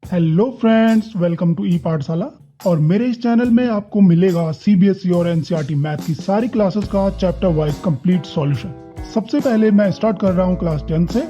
Hello friends, welcome to ई पाठशाला। और मेरे इस चैनल में आपको मिलेगा सीबीएसई और एनसीईआरटी मैथ की सारी क्लासेस का चैप्टर वाइज कंप्लीट सॉल्यूशन। सबसे पहले मैं स्टार्ट कर रहा हूँ क्लास 10 से।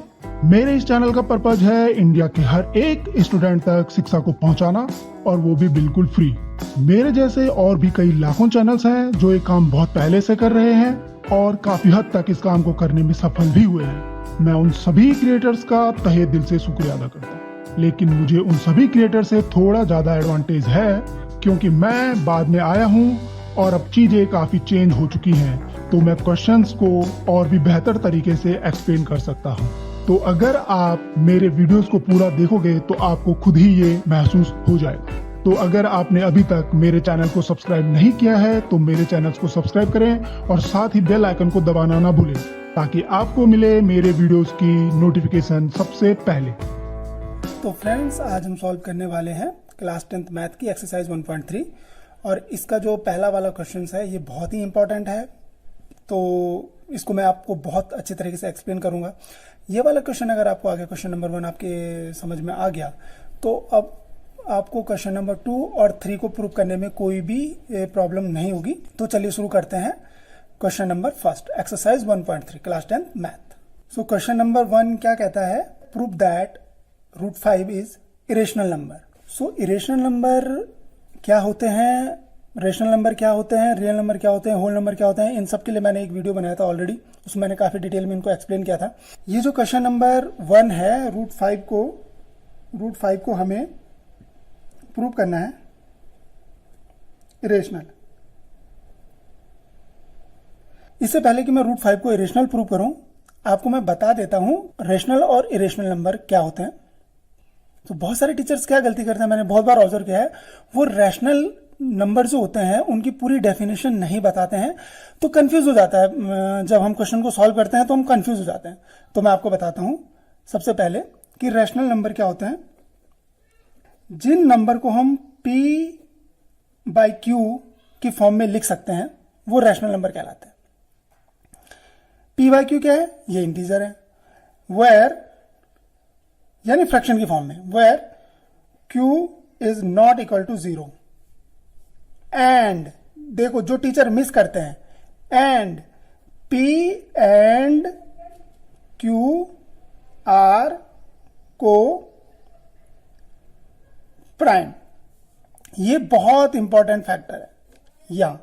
मेरे इस चैनल का पर्पज है इंडिया के हर एक स्टूडेंट तक शिक्षा को पहुंचाना, और वो भी बिल्कुल फ्री। मेरे जैसे और भी कई लाखों चैनल्स हैं जो ये काम बहुत पहले से कर रहे हैं और काफी हद तक इस काम को करने में सफल भी हुए हैं। मैं उन सभी क्रिएटर्स का तहे दिल से शुक्रिया अदा करता हूँ। लेकिन मुझे उन सभी क्रिएटर से थोड़ा ज्यादा एडवांटेज है, क्योंकि मैं बाद में आया हूँ और अब चीजें काफी चेंज हो चुकी हैं, तो मैं क्वेश्चंस को और भी बेहतर तरीके से एक्सप्लेन कर सकता हूँ। तो अगर आप मेरे वीडियोस को पूरा देखोगे तो आपको खुद ही ये महसूस हो जाएगा। तो अगर आपने अभी तक मेरे चैनल को सब्सक्राइब नहीं किया है तो मेरे चैनल को सब्सक्राइब करें और साथ ही बेल आइकन को दबाना ना भूलें, ताकि आपको मिले मेरे वीडियोस की नोटिफिकेशन सबसे पहले। तो फ्रेंड्स, आज हम सॉल्व करने वाले हैं क्लास 10th मैथ की एक्सरसाइज 1.3 और इसका जो पहला वाला क्वेश्चन है ये बहुत ही इंपॉर्टेंट है। तो इसको मैं आपको बहुत अच्छे तरीके से एक्सप्लेन करूंगा। ये वाला क्वेश्चन अगर आपको आ गया, क्वेश्चन नंबर 1 आपके समझ में आ गया, तो अब आपको क्वेश्चन नंबर 2 और 3 को प्रूव करने में कोई भी प्रॉब्लम नहीं होगी। तो चलिए शुरू करते हैं। Question number first, exercise 1.3 class 10th math. So question number 1 क्या कहता है? Prove that √5 is irrational number. So irrational number क्या होते हैं, रेशनल नंबर क्या होते हैं, रियल नंबर क्या होते हैं, होल नंबर क्या होते हैं, इन सब के लिए मैंने एक वीडियो बनाया था ऑलरेडी, उसमें मैंने काफी डिटेल में इनको एक्सप्लेन किया था। ये जो क्वेश्चन नंबर 1 है, √5 को हमें प्रूव करना है इरेशनल। इससे पहले कि मैं √5 को इरेशनल प्रूव करूं, आपको मैं बता देता हूं रेशनल और इरेशनल नंबर क्या होते हैं। तो बहुत सारे टीचर्स क्या गलती करते हैं, मैंने बहुत बार ऑब्जर्व किया है, वो रैशनल नंबर जो होते हैं उनकी पूरी डेफिनेशन नहीं बताते हैं, तो कंफ्यूज हो जाता है। जब हम क्वेश्चन को सॉल्व करते हैं तो हम कंफ्यूज हो जाते हैं। तो मैं आपको बताता हूं सबसे पहले कि रैशनल नंबर क्या होते हैं। जिन नंबर को हम P/Q की फॉर्म में लिख सकते हैं वो रैशनल नंबर कहलाते हैं। P/Q क्या है? ये इंटीजर है। वेयर यानी फ्रैक्शन की फॉर्म में, where Q is not equal to 0 and, देखो जो टीचर मिस करते हैं, and P and Q are coprime. ये बहुत इंपॉर्टेंट फैक्टर है। या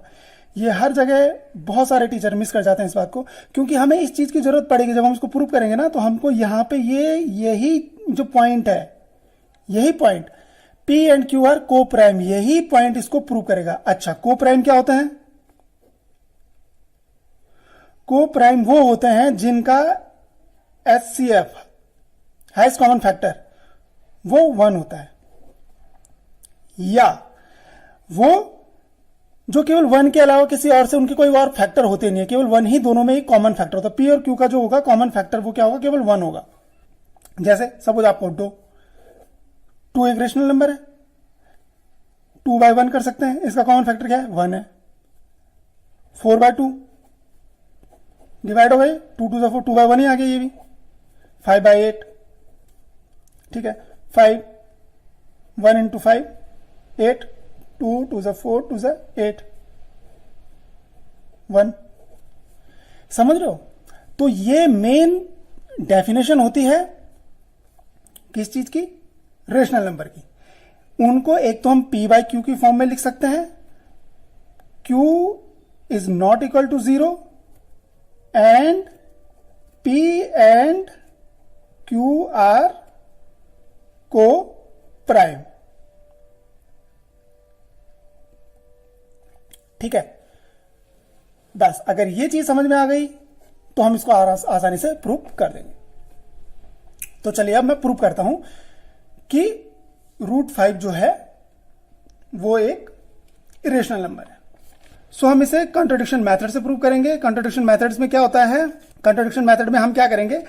ये हर जगह बहुत सारे टीचर मिस कर जाते हैं इस बात को, क्योंकि हमें इस चीज की जरूरत पड़ेगी जब हम इसको प्रूव करेंगे ना, तो हमको यहां पे यही जो पॉइंट है, यही point P and Q are coprime, यही पॉइंट इसको प्रूव करेगा। अच्छा, को प्राइम क्या होते हैं? को प्राइम वो होते हैं जिनका HCF हाईएस्ट कॉमन फैक्टर वो 1 होता है, या वो जो केवल 1 के अलावा किसी और से उनके कोई और फैक्टर होते नहीं है, केवल 1 ही दोनों में एक कॉमन फैक्टर होता है। P और Q का जो होगा कॉमन फैक्टर वो क्या होगा? केवल 1 होगा। जैसे सपोज आपको 2 एक रेशनल नंबर है, 2/1 कर सकते हैं, इसका कॉमन फैक्टर क्या है? 1 है। 4/2 डिवाइड हो गए, 2 2 4, 2/1 ही आ गया ये भी। 5/8, ठीक है, 5 1 इंटू 5 8, 2 2 4 2 8 1। समझ रहे हो? तो ये मेन डेफिनेशन होती है किस चीज की? रेशनल नंबर की। उनको एक तो हम P/Q की फॉर्म में लिख सकते हैं, Q is not equal to 0 and P and Q are coprime. ठीक है, बस अगर ये चीज समझ में आ गई तो हम इसको आसानी से प्रूव कर देंगे। तो चलिए अब मैं प्रूव करता हूं कि √5 जो है वो एक इरेशनल नंबर है। सो हम इसे कॉन्ट्रडिक्शन मेथड से प्रूव करेंगे। कॉन्ट्रडिक्शन मेथड्स में क्या होता है? कॉन्ट्रडिक्शन मेथड में हम क्या करेंगे?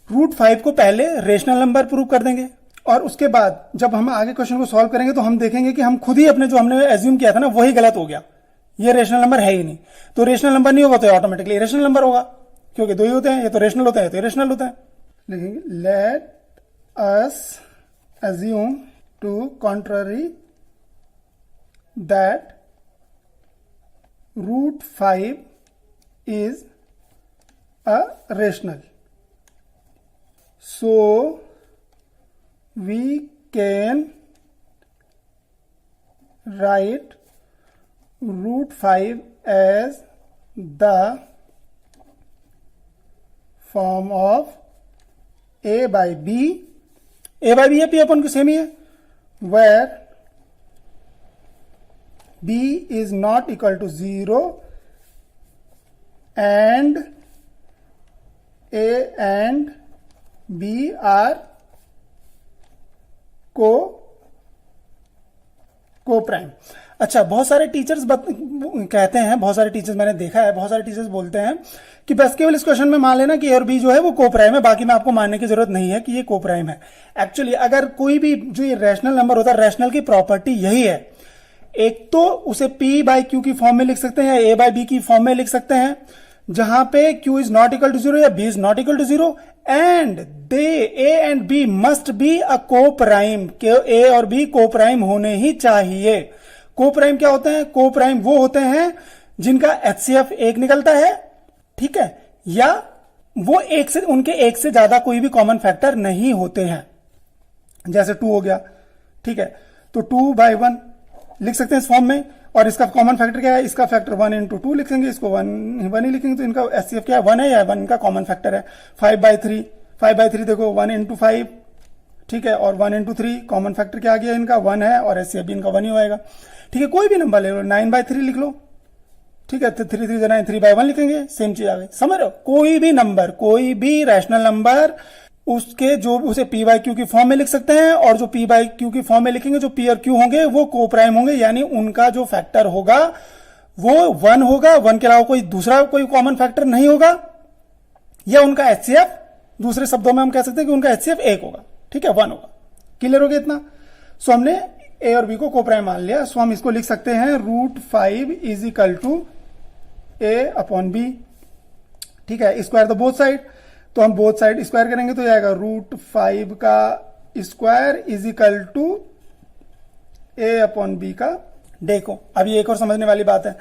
√5 को पहले रेशनल नंबर प्रूव कर देंगे, और उसके बाद जब हम आगे क्वेश्चन को सॉल्व करेंगे तो हम देखेंगे कि हम खुद ही अपने जो हमने एज्यूम किया था ना वही गलत हो गया, ये रेशनल नंबर है ही नहीं। तो रेशनल नंबर नहीं होगा तो ऑटोमेटिकली इरेशनल नंबर होगा, क्योंकि दो ही होते हैं, ये तो रेशनल होते हैं, तो इरेशनल होता है। लिखेंगे let us assume to contrary that root 5 is a rational. So we can write root 5 as the form of a by b. a by b है, p अपन को सेम ही है, where b is not equal to 0 and a and b are को prime. अच्छा, बहुत सारे teachers कहते हैं, बहुत सारे टीचर्स मैंने देखा है, बहुत सारे टीचर्स बोलते हैं कि बस केवल इस क्वेश्चन में मान लेना कि ए और बी जो है वो को प्राइम है, बाकी में आपको मानने की जरूरत नहीं है कि ये को प्राइम है। एक्चुअली अगर कोई भी जो ये रैशनल नंबर होता है, रैशनल की प्रॉपर्टी यही है, एक तो उसे p बाई क्यू की फॉर्म में लिख सकते हैं या a बाई बी की फॉर्म में लिख सकते हैं, जहां पे q is not equal to 0 या b is not equal to 0 and they a and b must be a coprime, a और b को प्राइम होने ही चाहिए। को प्राइम क्या होते हैं? को प्राइम वो होते हैं जिनका HCF 1 निकलता है, ठीक है, या वो उनके एक से ज्यादा कोई भी कॉमन फैक्टर नहीं होते हैं, जैसे 2 हो गया, ठीक है, तो 2 बाई 1 लिख सकते हैं इस फॉर्म में, और इसका कॉमन फैक्टर क्या है? इसका फैक्टर 1 इंटू 2 लिखेंगे, इसको 1 ही लिखेंगे, तो इनका HCF क्या है? 1 है या 1 का कॉमन फैक्टर है। 5/3 देखो 1 इंटू 5, ठीक है, और 1 इंटू 3 कॉमन फैक्टर क्या आ गया? इनका 1 है, और HCF भी इनका 1 ही होएगा, ठीक है। कोई भी नंबर ले लो, 9/3 लिख लो, ठीक है, तो 3 3 9 3/1 लिखेंगे, सेम चीज आ गई। समझ रहे हो? कोई भी नंबर, कोई भी रैशनल नंबर, उसके जो उसे p बाई क्यू की फॉर्म में लिख सकते हैं, और जो p बाई क्यू की फॉर्म में लिखेंगे, जो p और q होंगे वो को प्राइम होंगे, यानी उनका जो फैक्टर होगा वो 1 होगा, 1 के अलावा कोई दूसरा कोई कॉमन फैक्टर नहीं होगा, या उनका HCF, दूसरे शब्दों में हम कह सकते हैं कि उनका HCF 1 होगा, ठीक है, 1 होगा। क्लियर हो गया इतना? सो हमने a और b को को प्राइम मान लिया, सो हम इसको लिख सकते हैं root 5 is equal to a upon b, ठीक है, स्क्वायर द बोथ साइड, तो हम बोथ साइड स्क्वायर करेंगे तो आएगा रूट 5 का square is equal to a upon b का। देखो अब ये एक और समझने वाली बात है,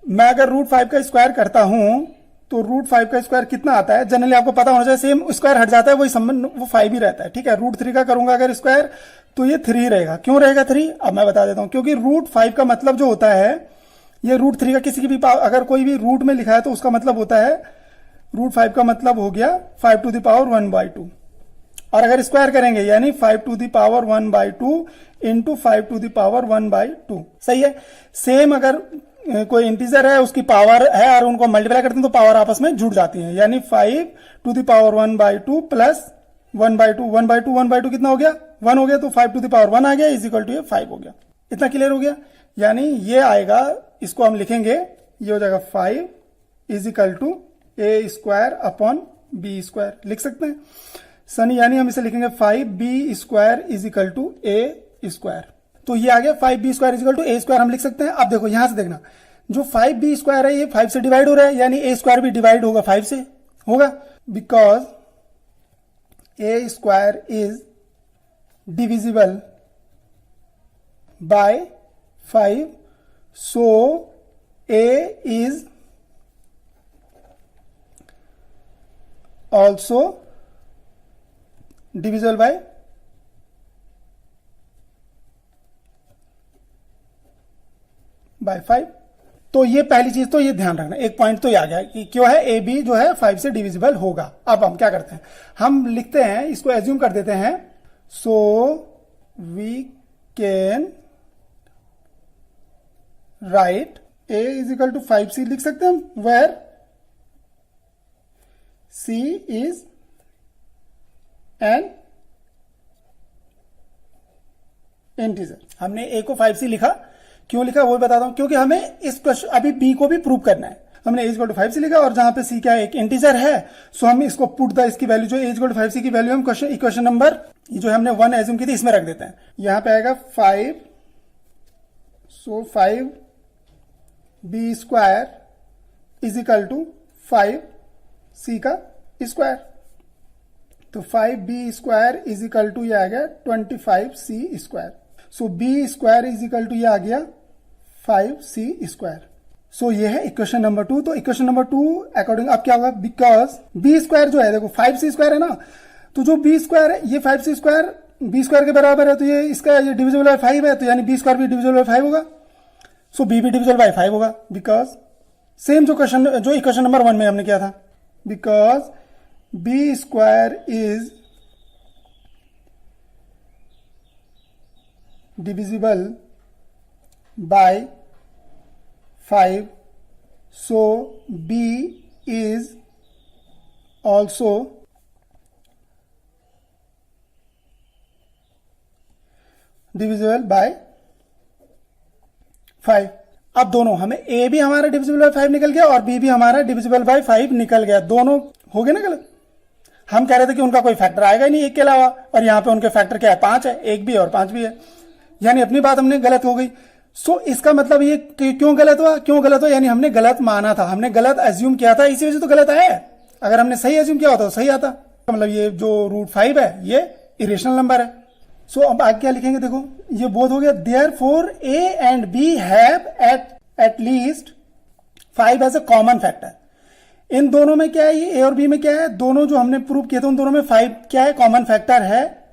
मैं अगर रूट 5 का स्क्वायर करता हूं तो रूट 5 का स्क्वायर कितना आता है? जनरली आपको पता होना चाहिए, सेम स्क्वायर हट जाता है, वही संबंध वो 5 ही रहता है, ठीक है। रूट 3 का करूंगा अगर स्क्वायर तो ये 3 रहेगा। क्यों रहेगा 3? अब मैं बता देता हूं, क्योंकि रूट 5 का मतलब जो होता है, ये रूट 3 का किसी की भी अगर कोई भी रूट में लिखा है तो उसका मतलब होता है, रूट 5 का मतलब हो गया 5 टू द पावर 1/2, और अगर स्क्वायर करेंगे यानी 5 to the power 1/2 into 5 to the power 1/2, सही है। सेम अगर कोई इंटीजर है, उसकी पावर है और उनको मल्टीप्लाई करते हैं तो पावर आपस में जुड़ जाती है, यानी 5 टू द पावर 1/2 प्लस 1/2, 1/2 कितना हो गया? 1 हो गया, तो 5 टू द पावर 1 आ गया, इज इक्वल टू 5 हो गया। इतना क्लियर हो गया? यानी ये आएगा, इसको हम लिखेंगे, ये हो जाएगा 5 is equal to a square upon b square, लिख सकते हैं सनी, यानी हम इसे लिखेंगे 5b square is equal to a square. तो ये आ गया 5b square is equal to a square, हम लिख सकते हैं। अब देखो यहां से देखना, जो 5b स्क्वायर है ये 5 से डिवाइड हो रहा है, यानी a स्क्वायर भी डिवाइड होगा 5 से, होगा, because a square is divisible by 5, so a is also divisible by 5। तो ये पहली चीज तो ये ध्यान रखना, एक पॉइंट तो ये आ गया कि क्यों है ए बी जो है 5 से डिविजिबल होगा। अब हम क्या करते हैं, हम लिखते हैं, इसको एज्यूम कर देते हैं, so we can write a is equal to 5c, लिख सकते हैं हम, where C is an integer। हमने a को 5c लिखा, क्यों लिखा वो बताता हूं, क्योंकि हमें इस क्वेश्चन अभी b को भी प्रूव करना है। हमने a इक्वल टू 5c लिखा, और जहां पे c क्या है, एक इंटीजर है, सो हम इसको पुट द इसकी वैल्यू जो a इक्वल टू 5c की वैल्यू हम इक्वेशन नंबर जो हमने 1 एज्यूम की थी इसमें रख देते हैं। यहां पे आएगा 5, so 5b square is equal to 5c का स्क्वायर, तो 5b² इज इक्वल टू ये आ गया 25c²। So b² is equal to ये आ गया 5c²। सो ये है इक्वेशन नंबर 2। तो इक्वेशन नंबर 2 अकॉर्डिंग अब क्या होगा, बिकॉज b² जो है देखो 5c² है ना, तो जो b² है ये 5c² b² के बराबर है, तो ये इसका ये डिविजिबल बाय 5 है, तो यानी b² भी डिविजिबल बाय 5 होगा। सो b भी डिविजिबल बाय 5 होगा, बिकॉज सेम जो इक्वेशन नंबर 1 में हमने किया था, because b² is divisible by 5, so b is also divisible by 5। अब दोनों हमें a भी हमारा डिविजिबल बाय 5 निकल गया और b भी हमारा डिविजिबल बाय 5 निकल गया, दोनों हो गए ना गलत। हम कह रहे थे कि उनका कोई फैक्टर आएगा ही नहीं एक के अलावा, और यहां पे उनके फैक्टर क्या है, 5 है, एक भी और 5 भी है, यानी अपनी बात हमने गलत हो गई। सो इसका मतलब ये क्यों गलत हुआ, यानी हमने गलत माना था, हमने गलत एज्यूम किया था, इसी वजह से तो गलत आया है। अगर हमने सही एज्यूम किया होता तो सही आता। मतलब ये जो √5 है ये इरेशनल नंबर है। सो अब आगे क्या लिखेंगे, देखो ये बोध हो गया। Therefore a and b have at least 5 as a common factor. इन दोनों में क्या है, ये a और b में क्या है, दोनों जो हमने प्रूव किए थे उन दोनों में 5 क्या है, कॉमन फैक्टर है।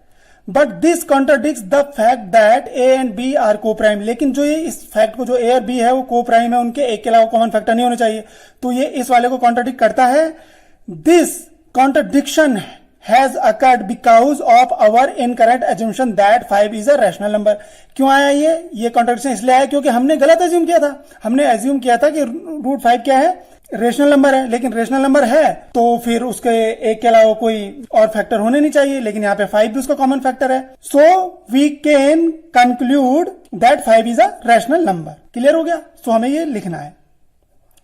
But this contradicts the fact that A and B are coprime. लेकिन जो ये इस फैक्ट को जो ए और बी है वो को प्राइम है, उनके एक के अलावा कॉमन फैक्टर नहीं होने चाहिए, तो ये इस वाले को कॉन्ट्राडिक्ट करता है। This contradiction has occurred because of our incorrect assumption that 5 is a rational number. क्यों आया ये कॉन्ट्राडिक्शन इसलिए आया क्योंकि हमने गलत एज्यूम किया था। हमने एज्यूम किया था कि √5 क्या है, रेशनल नंबर है, लेकिन रेशनल नंबर है तो फिर उसके एक के अलावा कोई और फैक्टर होने नहीं चाहिए, लेकिन यहाँ पे 5 भी उसका कॉमन फैक्टर है। So we can conclude that 5 is a rational number. Clear हो गया। सो हमें ये लिखना है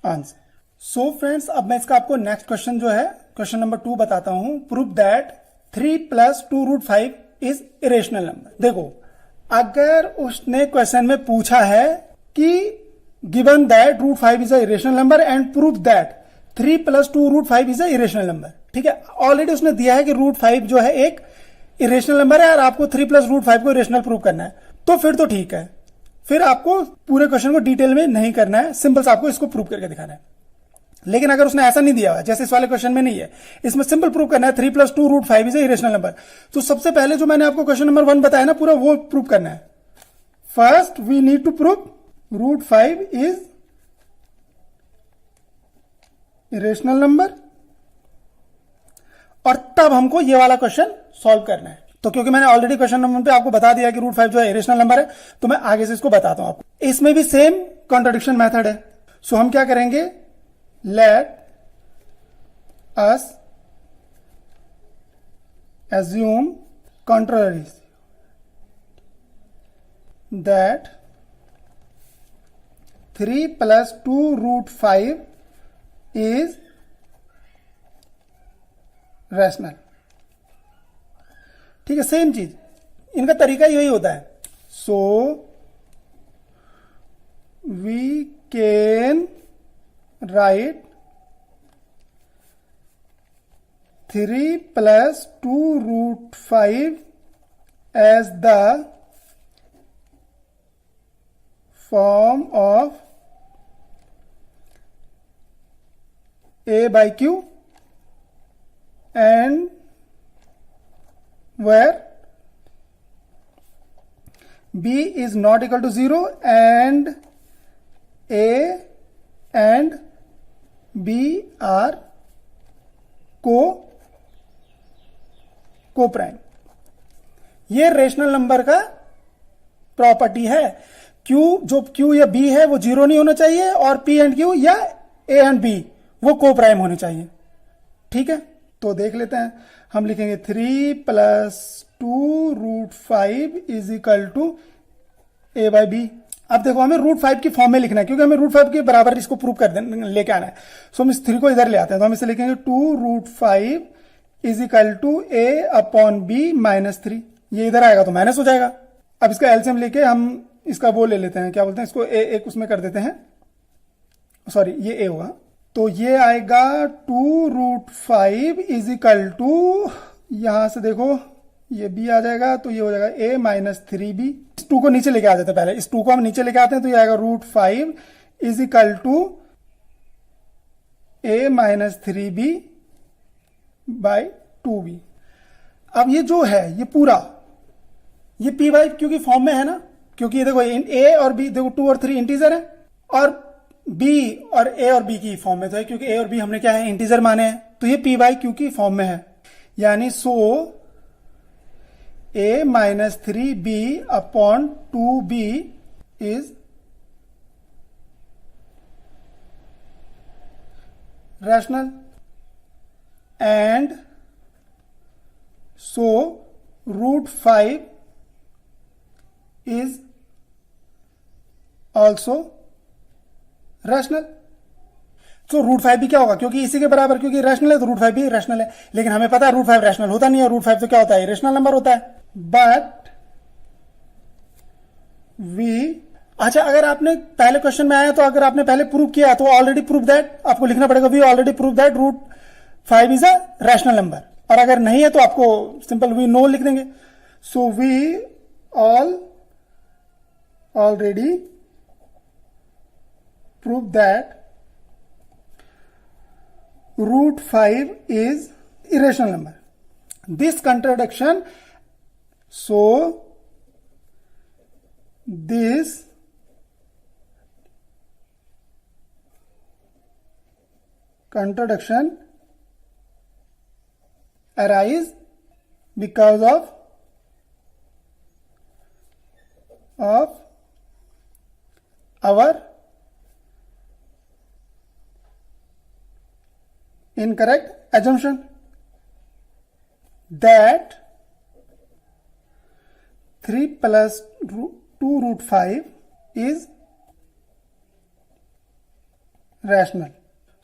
आंसर। सो फ्रेंड्स अब मैं इसका आपको नेक्स्ट क्वेश्चन जो है क्वेश्चन नंबर 2 बताता हूं। Prove that 3 + 2√5 is irrational number. देखो अगर उसने क्वेश्चन में पूछा है कि given that √5 is a irrational number and prove that 3 + 2√5 is a irrational number। ठीक है, ऑलरेडी उसने दिया है कि √5 जो है एक इरेशनल नंबर है और आपको 3 + √5 को इरेशनल प्रूव करना है, तो फिर तो ठीक है, फिर आपको पूरे क्वेश्चन को डिटेल में नहीं करना है, सिंपल से आपको इसको प्रूव करके दिखाना है। लेकिन अगर उसने ऐसा नहीं दिया हुआ जैसे इस वाले क्वेश्चन में नहीं है, इसमें सिंपल प्रूव करना है 3 + 2√5 इज ए इरेशनल नंबर, तो सबसे पहले जो मैंने आपको क्वेश्चन नंबर 1 बताया ना पूरा वो प्रूव करना है। First we need to prove √5 is irrational number, और तब हमको ये वाला क्वेश्चन सॉल्व करना है। तो क्योंकि मैंने ऑलरेडी क्वेश्चन नंबर पे आपको बता दिया कि √5 जो है इरेशनल नंबर है, तो मैं आगे से इसको बताता हूं आपको। इसमें भी सेम कॉन्ट्रडिक्शन मेथड है। सो हम क्या करेंगे, let us assume contrary that 3 + 2√5 is rational. ठीक है, सेम चीज, इनका तरीका यही होता है। So we can write 3 + 2√5 as the form of a/q and where b is not equal to 0 and a and b are को प्राइम। ये रेशनल नंबर का प्रॉपर्टी है। जो q या b है वो 0 नहीं होना चाहिए, और p एंड q या a एंड b वो को प्राइम होने चाहिए। ठीक है, तो देख लेते हैं। हम लिखेंगे 3 + 2√5 इज इक्वल टू a/b। अब देखो हमें √5 की फॉर्म में लिखना है, क्योंकि हमें √5 के बराबर इसको प्रूव कर देना, लेके आना है। सो हम इस 3 को इधर ले आते हैं, तो हम इसे लिखेंगे 2√5 इज इक्वल टू a/b - 3। ये इधर आएगा तो माइनस हो जाएगा। अब इसका एलसीएम लेके हम इसका वो ले लेते हैं, क्या बोलते हैं इसको, एक उसमें कर देते हैं, सॉरी ये a होगा, तो ये आएगा 2√5 इज इक्वल टू यहां से देखो ये b आ जाएगा, तो ये हो जाएगा a माइनस 3b। इस 2 को नीचे लेके आ जाते हैं, पहले इस 2 को हम नीचे लेके आते हैं, तो ये आएगा √5 is equal to a minus 3b by 2b। अब ये जो है ये पूरा ये p बाई क्योंकि फॉर्म में है ना, क्योंकि ये देखो a और b देखो 2 और 3 इंटीजर है, और b और a और b की फॉर्म में तो है, क्योंकि a और b हमने क्या है इंटीजर माने हैं, तो ये p बाई क्यू की फॉर्म में है। यानी सो a minus 3b upon 2b is rational, and so √5 is also rational. तो √5 भी क्या होगा, क्योंकि इसी के बराबर, क्योंकि रैशनल है तो √5 भी रैशनल है। लेकिन हमें पता है √5 रैशनल होता नहीं है, √5 तो क्या होता है, इरेशनल नंबर होता है। बट वी, अच्छा अगर आपने पहले क्वेश्चन में आया तो अगर आपने पहले प्रूव किया तो ऑलरेडी प्रूव दैट, आपको लिखना पड़ेगा we already prove that √5 is a rational number. और अगर नहीं है तो आपको सिंपल वी नो लिख देंगे। So we already prove that √5 is irrational number. This contradiction, so this contradiction arise because of our incorrect assumption that 3 plus 2√5 is rational.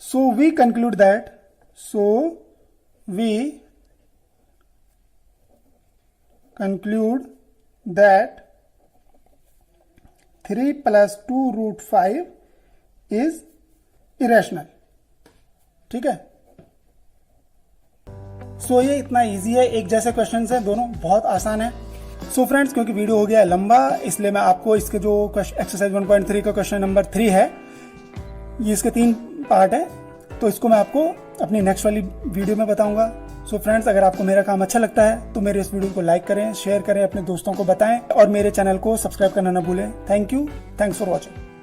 So we conclude that 3 plus 2√5 is irrational. ठीक है। सो ये इतना easy है, एक जैसे questions हैं दोनों, बहुत आसान है। सो फ्रेंड्स, क्योंकि वीडियो हो गया है लंबा, इसलिए मैं आपको इसके जो एक्सरसाइज 1.3 का क्वेश्चन नंबर 3 है, ये इसके 3 पार्ट है, तो इसको मैं आपको अपनी नेक्स्ट वाली वीडियो में बताऊंगा। सो फ्रेंड्स, अगर आपको मेरा काम अच्छा लगता है तो मेरे इस वीडियो को लाइक करें, शेयर करें, अपने दोस्तों को बताएं और मेरे चैनल को सब्सक्राइब करना ना भूलें। Thank you, thanks for watching.